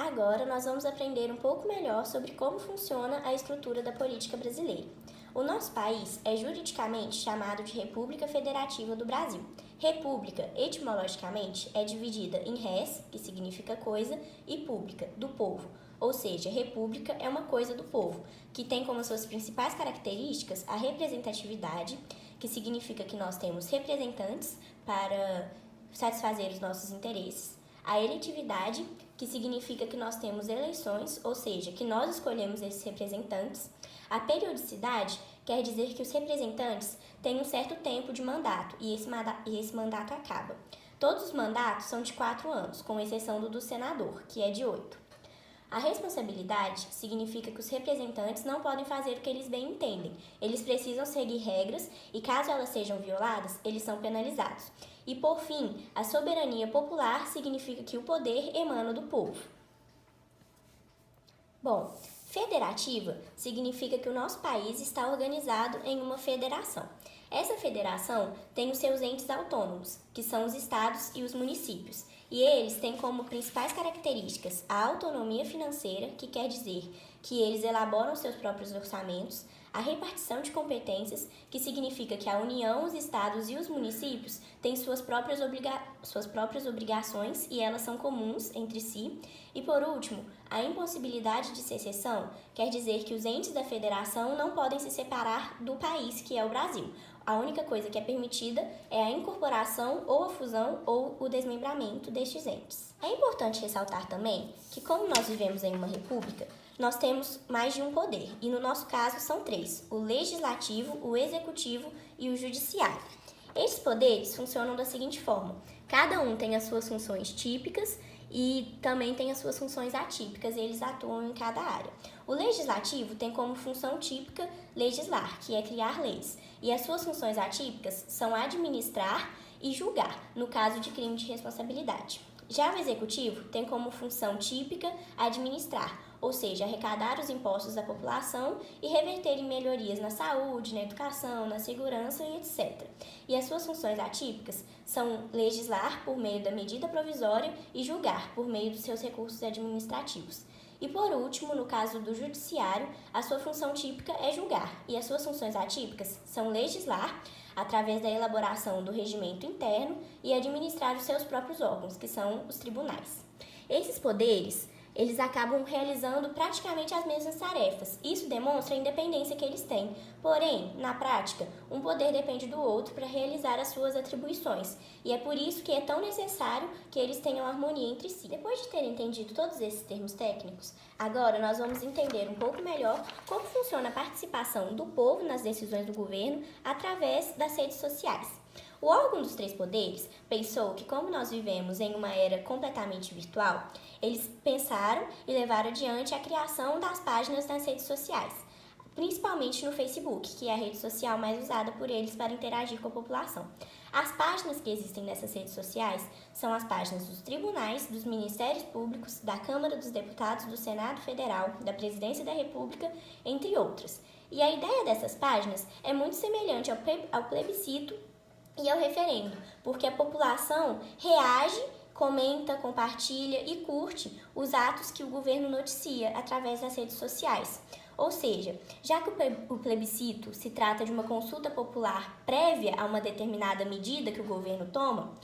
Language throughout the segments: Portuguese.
Agora nós vamos aprender um pouco melhor sobre como funciona a estrutura da política brasileira. O nosso país é juridicamente chamado de República Federativa do Brasil. República, etimologicamente, é dividida em res, que significa coisa, e pública, do povo. Ou seja, república é uma coisa do povo, que tem como suas principais características a representatividade, que significa que nós temos representantes para satisfazer os nossos interesses, a eletividade, que significa que nós temos eleições, ou seja, que nós escolhemos esses representantes. A periodicidade quer dizer que os representantes têm um certo tempo de mandato e esse mandato acaba. Todos os mandatos são de 4 anos, com exceção do senador, que é de 8. A responsabilidade significa que os representantes não podem fazer o que eles bem entendem. Eles precisam seguir regras e, caso elas sejam violadas, eles são penalizados. E, por fim, a soberania popular significa que o poder emana do povo. Bom, federativa significa que o nosso país está organizado em uma federação. Essa federação tem os seus entes autônomos, que são os estados e os municípios, e eles têm como principais características a autonomia financeira, que quer dizer que eles elaboram seus próprios orçamentos, a repartição de competências, que significa que a União, os estados e os municípios têm suas próprias obrigações e elas são comuns entre si, e por último, a impossibilidade de secessão, quer dizer que os entes da federação não podem se separar do país, que é o Brasil. A única coisa que é permitida é a incorporação ou a fusão ou o desmembramento destes entes. É importante ressaltar também que, como nós vivemos em uma república, nós temos mais de um poder, e no nosso caso são 3, o legislativo, o executivo e o judiciário. Esses poderes funcionam da seguinte forma: cada um tem as suas funções típicas e também tem as suas funções atípicas, e eles atuam em cada área. O legislativo tem como função típica legislar, que é criar leis, e as suas funções atípicas são administrar e julgar, no caso de crime de responsabilidade. Já o executivo tem como função típica administrar, ou seja, arrecadar os impostos da população e reverter em melhorias na saúde, na educação, na segurança e etc. E as suas funções atípicas são legislar por meio da medida provisória e julgar por meio dos seus recursos administrativos. E por último, no caso do judiciário, a sua função típica é julgar, e as suas funções atípicas são legislar, através da elaboração do regimento interno, e administrar os seus próprios órgãos, que são os tribunais. Esses poderes, eles acabam realizando praticamente as mesmas tarefas. Isso demonstra a independência que eles têm. Porém, na prática, um poder depende do outro para realizar as suas atribuições. E é por isso que é tão necessário que eles tenham harmonia entre si. Depois de ter entendido todos esses termos técnicos, agora nós vamos entender um pouco melhor como funciona a participação do povo nas decisões do governo através das redes sociais. O órgão dos 3 poderes pensou que, como nós vivemos em uma era completamente virtual, eles pensaram e levaram adiante a criação das páginas nas redes sociais, principalmente no Facebook, que é a rede social mais usada por eles para interagir com a população. As páginas que existem nessas redes sociais são as páginas dos tribunais, dos ministérios públicos, da Câmara dos Deputados, do Senado Federal, da Presidência da República, entre outras. E a ideia dessas páginas é muito semelhante ao plebiscito e ao referendo, porque a população reage, comenta, compartilha e curte os atos que o governo noticia através das redes sociais. Ou seja, já que o plebiscito se trata de uma consulta popular prévia a uma determinada medida que o governo toma,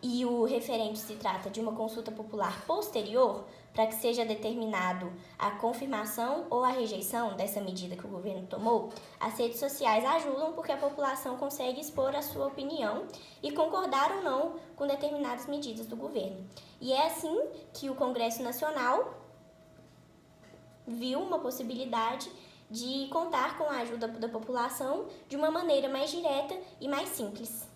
e o referendo se trata de uma consulta popular posterior, para que seja determinado a confirmação ou a rejeição dessa medida que o governo tomou, as redes sociais ajudam porque a população consegue expor a sua opinião e concordar ou não com determinadas medidas do governo. E é assim que o Congresso Nacional viu uma possibilidade de contar com a ajuda da população de uma maneira mais direta e mais simples.